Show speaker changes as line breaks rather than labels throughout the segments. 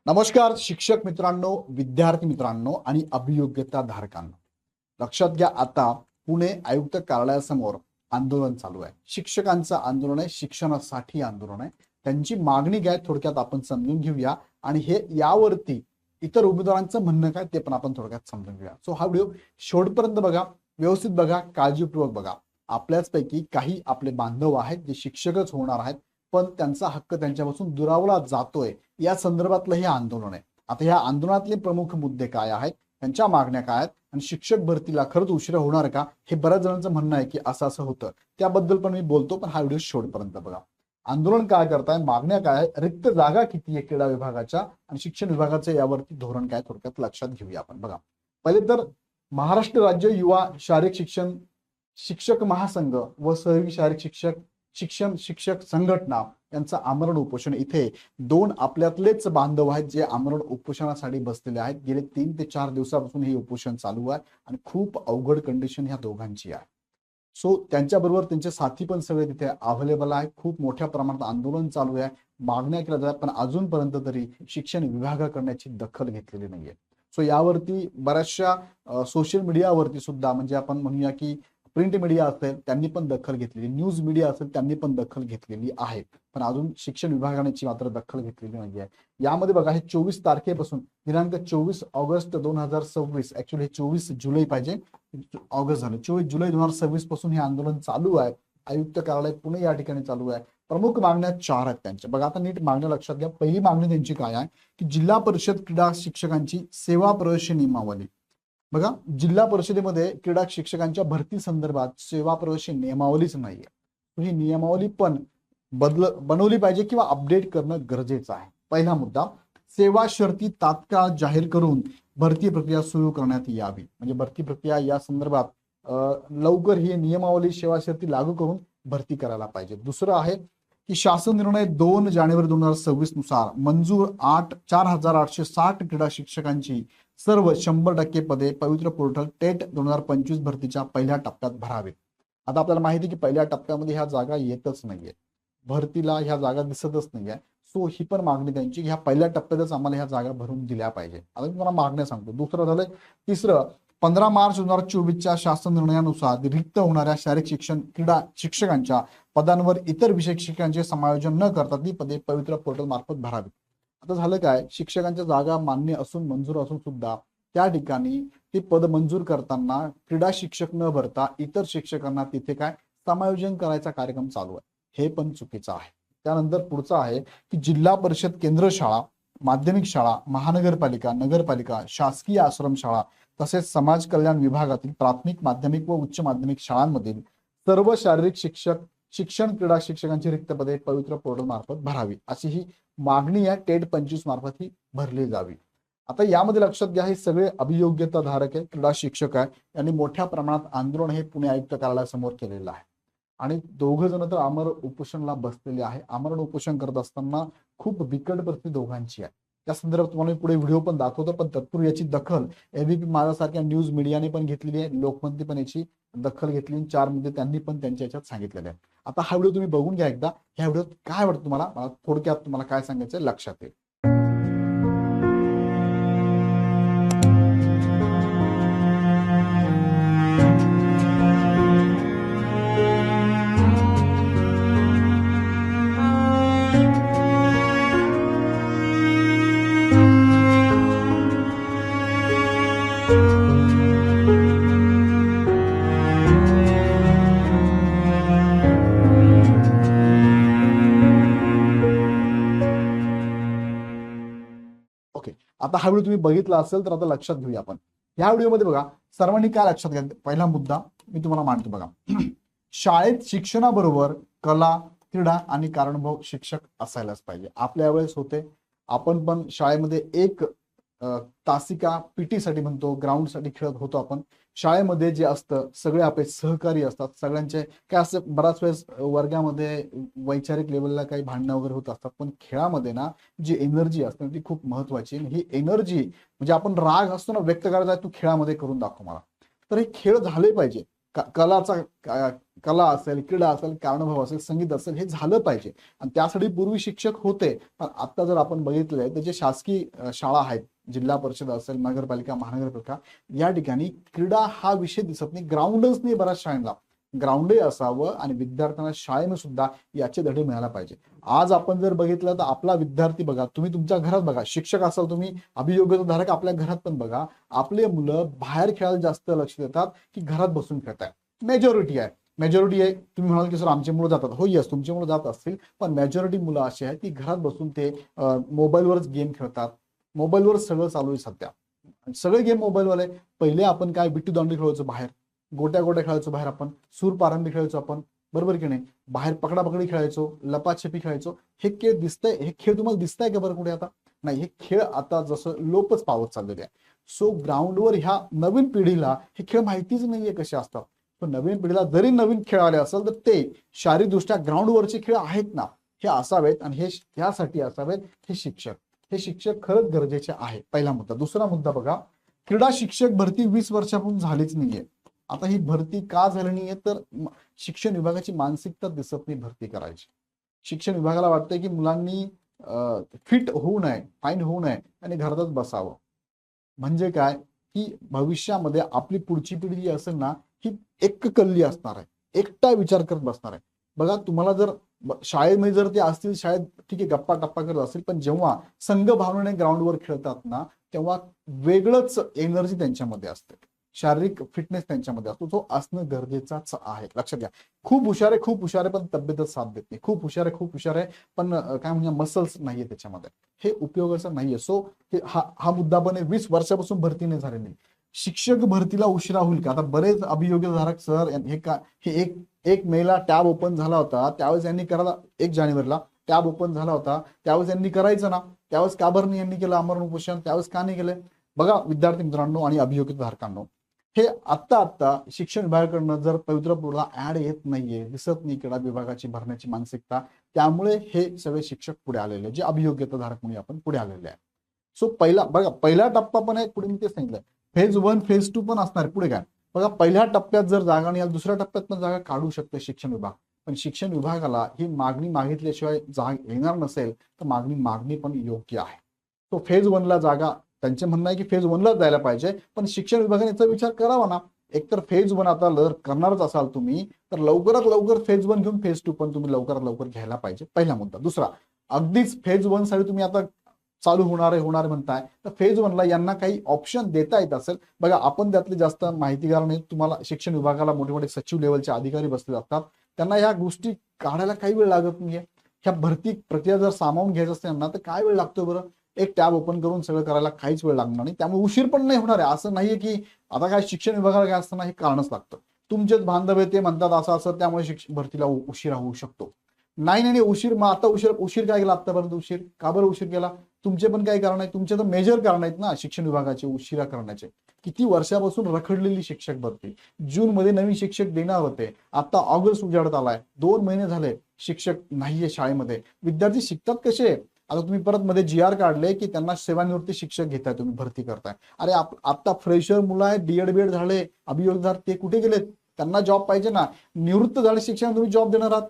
नमस्कार शिक्षक मित्रांनो, विद्यार्थी मित्रांनो आणि अभियोग्यता धारकांनो. लक्षात घ्या, आता पुणे आयुक्त कार्यालयासमोर आंदोलन चालू आहे. शिक्षकांचं आंदोलन आहे, शिक्षणासाठी आंदोलन आहे. त्यांची मागणी काय थोडक्यात आपण समजून घेऊया आणि हे यावरती इतर उमेदवारांचं म्हणणं काय ते पण आपण थोडक्यात समजून घेऊया. सो हा व्हिडिओ शेवटपर्यंत बघा, व्यवस्थित बघा, काळजीपूर्वक बघा. आपल्याचपैकी काही आपले बांधव आहेत जे शिक्षकच होणार आहेत, पण त्यांचा हक्क त्यांच्यापासून दुरावला जातोय. या संदर्भातलं हे आंदोलन आहे. आता या आंदोलनातले प्रमुख मुद्दे काय आहेत, त्यांच्या मागण्या काय आहेत आणि शिक्षक भरतीला खरंच उशिरा होणार का, हे बऱ्याच जणांचं म्हणणं आहे की असं असं होतं. त्याबद्दल पण मी बोलतो, पण हा व्हिडिओ शेवटपर्यंत बघा. आंदोलन काय करताय, मागण्या काय आहे, रिक्त जागा किती आहे क्रीडा विभागाच्या आणि शिक्षण विभागाचं यावरती धोरण काय थोडक्यात लक्षात घेऊया आपण. बघा, पहिले तर महाराष्ट्र राज्य युवा शारीरिक शिक्षण शिक्षक महासंघ व सहयोगी शारीरिक शिक्षक संघटना यांचं आमरण उपोषण. इथे दोन आपल्यातलेच बांधव आहेत जे आमरण उपोषणासाठी बसलेले आहेत. गेले 3 ते 4 दिवसापासून हे उपोषण चालू आहे आणि खूप अवघड कंडिशन ह्या दोघांची आहे. सो त्यांच्याबरोबर त्यांचे साथी पण सगळे तिथे अवेलेबल आहे. खूप मोठ्या प्रमाणात आंदोलन चालू आहे, मागण्या केल्या जातात, पण अजूनपर्यंत तरी शिक्षण विभागाकडून याची दखल घेतलेली नाहीये. सो यावरती बऱ्याचशा सोशल मीडियावरती सुद्धा, म्हणजे आपण म्हणूया की प्रिंट मीडिया असेल त्यांनी पण दखल घेतलेली, न्यूज मीडिया असेल त्यांनी पण दखल घेतलेली आहे, पण अजून शिक्षण विभागाने मात्र दखल घेतलेली नाही आहे. यामध्ये बघा, हे 24 तारखेपासून दिनांक 24 ऑगस्ट 2026, ऍक्च्युअली 24 जुलै पाहिजे, ऑगस्ट झालं, 24 जुलै 2026 पासून हे आंदोलन चालू आहे. आयुक्त कार्यालय पुणे या ठिकाणी चालू आहे. प्रमुख मागण्या 4 आहेत त्यांच्या. बघा, आता नीट मागण्या लक्षात घ्या. पहिली मागणी त्यांची काय आहे की जिल्हा परिषद क्रीडा शिक्षकांची सेवा प्रवेश नियमावली. बघा, जिल्हा परिषदेमध्ये क्रीडा शिक्षकांच्या भरती संदर्भात सेवा प्रवेश नियमावलीच नाहीये. ही नियमावली पण बनवली पाहिजे किंवा अपडेट करणं गरजेचं आहे. पहिला मुद्दा, सेवा शर्ती तात्काळ जाहीर करून भरती प्रक्रिया सुरू करण्यात यावी. म्हणजे भरती प्रक्रिया या संदर्भात लवकर ही नियमावली सेवा शर्ती लागू करून भरती करायला पाहिजे. दुसरं आहे की शासन निर्णय 2 जानेवारी 2026 नुसार मंजूर 4,860 क्रीडा शिक्षकांची सर्व 100% पदे पवित्र पोर्टल टेट 2025 भरतीच्या पहिल्या टप्प्यात भरावेत. आता आपल्याला माहिती आहे की पहिल्या टप्प्यामध्ये ह्या जागा येतच नाहीये, भरतीला ह्या जागा दिसतच नाहीये. सो ही पण मागणी त्यांची, ह्या पहिल्या टप्प्यातच आम्हाला ह्या जागा भरून दिल्या पाहिजे. आता मी तुम्हाला मागण्या सांगतो. दुसरं झालंय, तिसरं, 15 मार्च 2024च्या शासन निर्णयानुसार रिक्त होणाऱ्या शारीरिक शिक्षण क्रीडा शिक्षकांच्या पदांवर इतर विषय शिक्षकांचे समायोजन न करता ती पदे पवित्र पोर्टल मार्फत भरावीत. आता झालं काय, शिक्षकांच्या जागा मान्य असून मंजूर असून सुद्धा त्या ठिकाणी ती पद मंजूर करताना क्रीडा शिक्षक न भरता इतर शिक्षकांना तिथे काय समायोजन करायचा कार्यक्रम चालू आहे. हे पण चुकीचं आहे. त्यानंतर पुढचं आहे की जिल्हा परिषद केंद्र शाळा, माध्यमिक शाळा, महानगरपालिका, नगरपालिका, शासकीय आश्रमशाळा तसेच समाज कल्याण विभागातील प्राथमिक, माध्यमिक व उच्च माध्यमिक शाळांमधील सर्व शारीरिक शिक्षण क्रीडा शिक्षकांची रिक्त पदे पवित्र पोर्टल मार्फत भरावी, अशी ही मागणी आहे. टेट 25 मार्फत ही भरली जावी. आता यामध्ये लक्षात घ्या, हे सगळे अभियोग्यता धारक आहे, क्रीडा शिक्षक आहे. यांनी मोठ्या प्रमाणात आंदोलन हे पुणे आयुक्त कार्यालयासमोर केलेलं आहे आणि दोघ जण तर आमरण उपोषणला बसलेले आहे. आमरण उपोषण करत असताना खूप बिकट परिस्थिती दोघांची आहे. त्या संदर्भात तुम्हाला पुढे व्हिडिओ पण दाखवतो, पण तत्पूर्वी याची दखल एबीपी माझ्यासारख्या न्यूज मीडियाने पण घेतलेली आहे, लोकमतने पण याची दखल घेतली. 4 मुद्दे त्यांनी पण त्यांच्या याच्यात सांगितलेले आहेत. आता हा व्हिडिओ तुम्ही बघून घ्या एकदा. ह्या व्हिडिओत काय वाटतं तुम्हाला, मला थोडक्यात तुम्हाला काय सांगायचं लक्षात येईल. आता हा व्हिडिओ तुम्ही बघितला असेल तर आता लक्षात घेऊया आपण. ह्या व्हिडिओमध्ये बघा, सर्वांनी काय लक्षात घ्या. पहिला मुद्दा मी तुम्हाला मांडतो बघा. शाळेत शिक्षणाबरोबर कला, क्रीडा आणि कारणभाव शिक्षक असायलाच पाहिजे. आपल्या वेळेस होते, आपण पण शाळेमध्ये एक तासिका पीटी साठी म्हणतो, ग्राउंड साठी खेळत होतो आपण. शाळेमध्ये जे असतं सगळे आपले सहकारी असतात, सगळ्यांचे काय असं बराच वेळेस वर्गामध्ये वैचारिक लेवलला काही भांडणं वगैरे होत असतात, पण खेळामध्ये ना जी एनर्जी असते ती खूप महत्वाची. ही एनर्जी म्हणजे आपण राग असतो ना व्यक्त करायचा, तू खेळामध्ये करून दाखव मला. तर हे खेळ झाले पाहिजे. कला असेल, क्रीडा असेल, कारणभाव असेल, संगीत असेल, हे झालं पाहिजे. आणि त्यासाठी पूर्वी शिक्षक होते, पण आता जर आपण बघितलंय तर जे शासकीय शाळा आहेत, जिल्हा परिषद असेल, नगरपालिका, महानगरपालिका, या ठिकाणी क्रीडा हा विषय दिसत नाही. ग्राउंडच नाही बऱ्याच शाळांना. ग्राउंडही असावं आणि विद्यार्थ्यांना शाळेने सुद्धा याचे धडे मिळायला पाहिजे. आज आपण जर बघितलं तर आपला विद्यार्थी बघा, तुम्ही तुमच्या घरात बघा, शिक्षक असाल तुम्ही, अभियोग्यताधारक आपल्या घरात पण बघा, आपले मुलं बाहेर खेळायला जास्त लक्ष देतात की घरात बसून खेळताय. मेजॉरिटी आहे. तुम्ही म्हणाल की सर आमचे मुलं जातात, हो यस तुमचे मुलं जात असतील, पण मेजॉरिटी मुलं अशी आहेत की घरात बसून ते मोबाईलवरच गेम खेळतात. मोबाईलवर सगळं चालू आहे सध्या, सगळे गेम मोबाईलवाले. पहिले आपण काय विट्टी दांडू खेळायचो बाहेर, गोट्या गोट्या खेळायचो बाहेर, आपण सूरपारंबी खेळायचो आपण, बरोबर की नाही, बाहेर पकडापकडी खेळायचो, लपाछपी खेळायचो. हे खेळ दिसतंय, हे खेळ तुम्हाला दिसताय का बरं कुठे आता? नाही. हे खेळ आता जसं लोपच पावत चाललेले आहे. सो ग्राउंडवर ह्या नवीन पिढीला हे खेळ माहितीच नाहीये कसे असतात. पण नवीन पिढीला जरी नवीन खेळ आले असेल तर ते शारीरिकदृष्ट्या ग्राउंडवरचे खेळ आहेत ना, हे असावेत. आणि हे त्यासाठी असावेत हे शिक्षक खरंच गरजेचे आहे. पहिला मुद्दा. दुसरा मुद्दा बघा, क्रीडा शिक्षक भरती 20 वर्षापासून झालीच नाहीये. आता ही भरती का झाली नाहीये तर शिक्षण विभागाची मानसिकता दिसत नाही भरती करायची. शिक्षण विभागाला वाटतंय की मुलांनी फिट होऊ नये, फाईन होऊ नये आणि घरातच बसावं. म्हणजे काय की भविष्यामध्ये आपली पुढची पिढी जी असेल ना, ही एककल्ली असणार आहे, एकटा विचार करत बसणार आहे. बघा तुम्हाला जर शाळेमध्ये जर ते असतील, शाळेत ठीक आहे गप्पा टप्पा करत असतील, पण जेव्हा संघ भावनेने ग्राउंडवर खेळतात ना, तेव्हा वेगळंच एनर्जी त्यांच्यामध्ये असते, शारीरिक फिटनेस त्यांच्यामध्ये असतो, तो असणं गरजेचाच आहे. लक्षात घ्या. खूप हुशार आहे पण तब्येतच साथ देत नाही. खूप हुशार आहे पण काय म्हणजे मसल्स नाहीये त्याच्यामध्ये, हे उपयोगाचं नाहीये. सो हा मुद्दा पण 20 वर्षापासून भरती नाही झाली नाही. शिक्षक भरतीला उशिरा होईल का? आता बरेच अभियोग्यधारक सर हे एक मेला टॅब ओपन झाला होता, त्यावेळेस यांनी करायला, 1 जानेवारीला टॅब ओपन झाला होता, त्यावेळेस यांनी करायचं ना, त्यावेळेस का बरं नाही यांनी केलं आमरण उपोषण, त्यावेळेस का नाही केलं? बघा विद्यार्थी मित्रांनो आणि अभियोग्यताधारकांनो, हे आत्ता शिक्षण विभागाकडनं जर पवित्रपूरला ऍड येत नाहीये, दिसत नाही क्रीडा विभागाची भरण्याची मानसिकता, त्यामुळे हे सगळे शिक्षक पुढे आलेले, जे अभियोग्यताधारक म्हणून आपण पुढे आलेले आहे. सो पहिला टप्पा पण आहे, पुढे मी ते सांगितलं फेज 1 फेज 2 पण असणार. पुढे काय बघा, पहिल्या टप्प्यात जर जागा नाही, दुसऱ्या टप्प्यात पण जागा काढू शकते शिक्षण विभाग. पण शिक्षण विभागाला ही मागणी मागितल्याशिवाय जागा येणार नसेल तर मागणी पण योग्य आहे. तो फेज 1 ला जागा, त्यांचे म्हणणं आहे की फेज 1 लाच द्यायला पाहिजे, पण शिक्षण विभागाने याचा विचार करावा ना. एकतर फेज 1 आता जर करणारच असाल तुम्ही, तर लवकरात लवकर फेज 1 घेऊन फेज 2 पण तुम्ही लवकरात लवकर घ्यायला पाहिजे. पहिला मुद्दा. दुसरा, अगदीच फेज 1 साठी तुम्ही आता चालू होणार आहे म्हणताय, तर फेज 1 ला यांना काही ऑप्शन देता येत असेल. बघा आपण त्यातले जास्त माहितीगार नाही, तुम्हाला शिक्षण विभागाला मोठे मोठे सचिव लेवलचे अधिकारी बसले असतात, त्यांना ह्या गोष्टी काढायला काही वेळ लागत नाहीये. ह्या भरती प्रक्रिया जर सामावून घ्यायचं असते ना, तर काय वेळ लागतो बरं? एक टॅब ओपन करून सगळं करायला काहीच वेळ लागणार नाही, त्यामुळे उशीर पण नाही होणार आहे. असं नाहीये की आता काय शिक्षण विभागाला काय असताना हे कारणच लागतं. तुमचेच बांधव आहे ते म्हणतात असं त्यामुळे शिक्षण भरतीला उशिरा होऊ शकतो. नाही उशीर, मग आता उशीर काय केला आतापर्यंत? उशीर का बरं उशीर केला? तुमचे पण काही कारण आहे, तुमचे तर मेजर कारण आहेत ना शिक्षण विभागाचे उशिरा करण्याचे. किती वर्षापासून रखडलेली शिक्षक भरती, जून मध्ये नवीन शिक्षक देणार होते, आता ऑगस्ट उजाडत आलाय, 2 महिने झाले शिक्षक नाहीये शाळेमध्ये. विद्यार्थी शिकतात कसे? आता तुम्ही परत मध्ये GR काढले की त्यांना सेवानिवृत्ती शिक्षक घेताय, तुम्ही भरती करताय. अरे आता फ्रेशर मुलं आहेत, BEd झाले, अभियोगदार, ते कुठे गेलेत? त्यांना जॉब पाहिजे ना. निवृत्त झाले शिक्षक तुम्ही जॉब देणार आहात,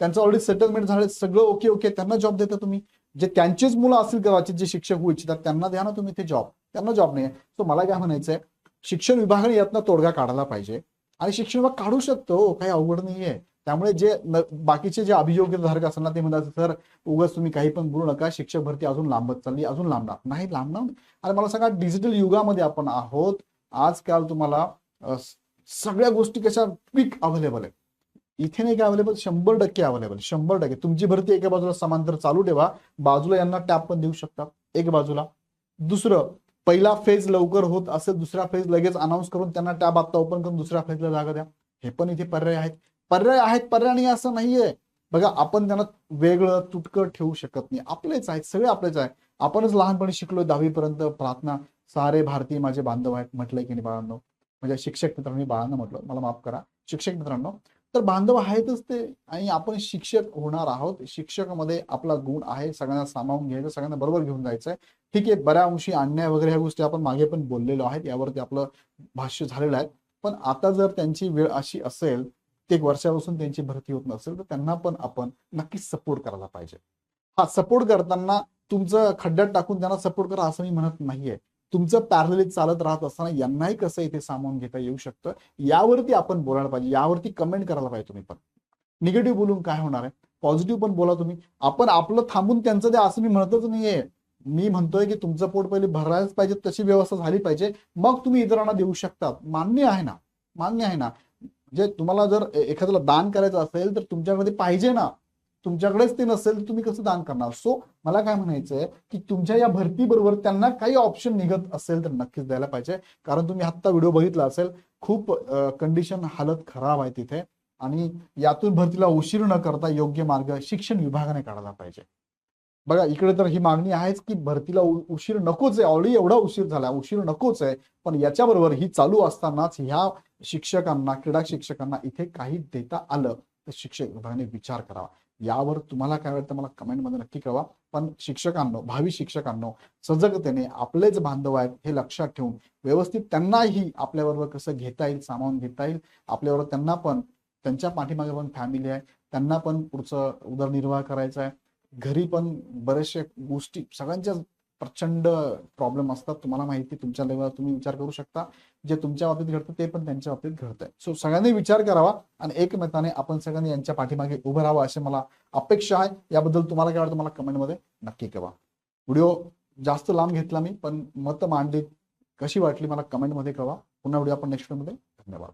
त्यांचं ऑलरेडी सेटलमेंट झाले, सगळं ओके, त्यांना जॉब देता तुम्ही. जे त्यांचेच मुलं असतील कदाचित जे शिक्षक होऊ इच्छितात, त्यांना द्या ना तुम्ही ते जॉब, त्यांना जॉब नाही. सो मला काय म्हणायचंय, शिक्षण विभागाने यातनं तोडगा काढायला पाहिजे आणि शिक्षण विभाग काढू शकतो, काही अवघड नाहीये. त्यामुळे जे बाकीचे जे अभियोग्यधारक असतात ना, ते म्हणतात सर उगाच तुम्ही काही पण बोलू नका, शिक्षक भरती अजून लांबत चालली, अजून लांबणार नाही. आणि मला सांगा, डिजिटल युगामध्ये आपण आहोत. आजकाल तुम्हाला सगळ्या गोष्टी कशा क्विक अवेलेबल आहे. इथे नाही काय अवेलेबल, 100% अवेलेबल, 100%. तुमची भरती एका बाजूला समांतर चालू ठेवा, बाजूला यांना टॅब पण देऊ शकता एक बाजूला. दुसरं, पहिला फेज लवकर होत असेल, दुसरा फेज लगेच अनाऊन्स करून त्यांना टॅब आता ओपन करून दुसऱ्या फेजला जागा द्या. हे पण इथे पर्याय नाही असं नाहीये. बघा आपण त्यांना वेगळं तुटकं ठेवू शकत नाही, आपलेच आहेत, सगळे आपलेच आहे. आपणच लहानपणी शिकलो 10वी पर्यंत प्रार्थना, सारे भारतीय माझे बांधव आहेत म्हटलंय की नाही बाळांनो? म्हणजे शिक्षक मित्रांनी बाळांना म्हटलं, मला माफ करा शिक्षक मित्रांनो, तर बांधव आहेतच ते. आणि आपण शिक्षक होणार आहोत, शिक्षकामध्ये आपला गुण आहे, सगळ्यांना सामावून घ्यायचं, सगळ्यांना बरोबर घेऊन जायचंय. ठीक आहे, बऱ्या अंशी अन्याय वगैरे ह्या गोष्टी आपण मागे पण बोललेलो आहेत, यावरती आपलं भाष्य झालेलं आहे. पण आता जर त्यांची वेळ अशी असेल, ते एक वर्षापासून त्यांची भरती होत नसेल, तर त्यांना पण आपण नक्कीच सपोर्ट करायला पाहिजे. हा सपोर्ट करताना तुमचं खड्ड्यात टाकून त्यांना सपोर्ट करा असं मी म्हणत नाहीये. तुमचं पॅरलली चालत राहत असताना यांनाही कसं इथे सामावून घेता येऊ शकतं, यावरती आपण बोलायला पाहिजे, यावरती कमेंट करायला पाहिजे. तुम्ही पण निगेटिव्ह बोलून काय होणार आहे, पॉझिटिव्ह पण बोला तुम्ही. आपण आपलं थांबून त्यांचं द्या असं मी म्हणतच नाहीये. मी म्हणतोय की तुमचं पोट पहिले भरायलाच पाहिजे, तशी व्यवस्था झाली पाहिजे, मग तुम्ही इतरांना देऊ शकता. मान्य आहे ना, मान्य आहे ना. म्हणजे तुम्हाला जर एखाद्याला दान करायचं असेल तर तुमच्याकडे पाहिजे ना, तुमच्याकडेच ते नसेल तर तुम्ही कसं दान करणार. सो मला काय म्हणायचंय की तुमच्या या भरती बरोबर त्यांना काही ऑप्शन निघत असेल तर नक्कीच द्यायला पाहिजे. कारण तुम्ही आत्ता व्हिडिओ बघितला असेल, खूप कंडिशन हालत खराब आहे तिथे, आणि यातून भरतीला उशीर न करता योग्य मार्ग शिक्षण विभागाने काढला पाहिजे. बघा इकडे तर ही मागणी आहेच की भरतीला उशीर नकोच आहे, ऑलरेडी एवढा उशीर झाला, उशीर नकोच आहे. पण याच्याबरोबर ही चालू असतानाच ह्या शिक्षकांना, क्रीडा शिक्षकांना इथे काही देता आलं तर शिक्षक विभागाने विचार करावा. यावर तुम्हाला काय वाटतं मला कमेंटमध्ये नक्की कळवा. पण शिक्षकांनो, भावी शिक्षकांनो, सजगतेने आपलेच बांधव आहेत हे लक्षात ठेवून व्यवस्थित त्यांनाही आपल्याबरोबर कसं घेता येईल, सामावून घेता येईल, आपल्याबरोबर त्यांना पण, त्यांच्या पाठीमागे पण फॅमिली आहे, त्यांना पण पुढचं उदरनिर्वाह करायचा आहे. घरी पण बरेचशा गोष्टी, सगळ्यांच्या प्रचंड प्रॉब्लेम असतात. तुम्हाला माहिती, तुमच्या लेवलला तुम्ही विचार करू शकता. जे तुमच्या बाबतीत घडतं ते पण त्यांच्या बाबतीत घडतंय. सो सगळ्यांनी विचार करावा आणि एकमताने आपण सगळ्यांनी यांच्या पाठीमागे उभं राहावं अशी मला अपेक्षा आहे. याबद्दल तुम्हाला काय वाटतं मला कमेंटमध्ये नक्की कळवा. व्हिडिओ जास्त लांब घेतला मी, पण मत मांडली कशी वाटली मला कमेंटमध्ये कळवा. पुन्हा व्हिडिओ आपण नेक्स्ट मध्ये. धन्यवाद.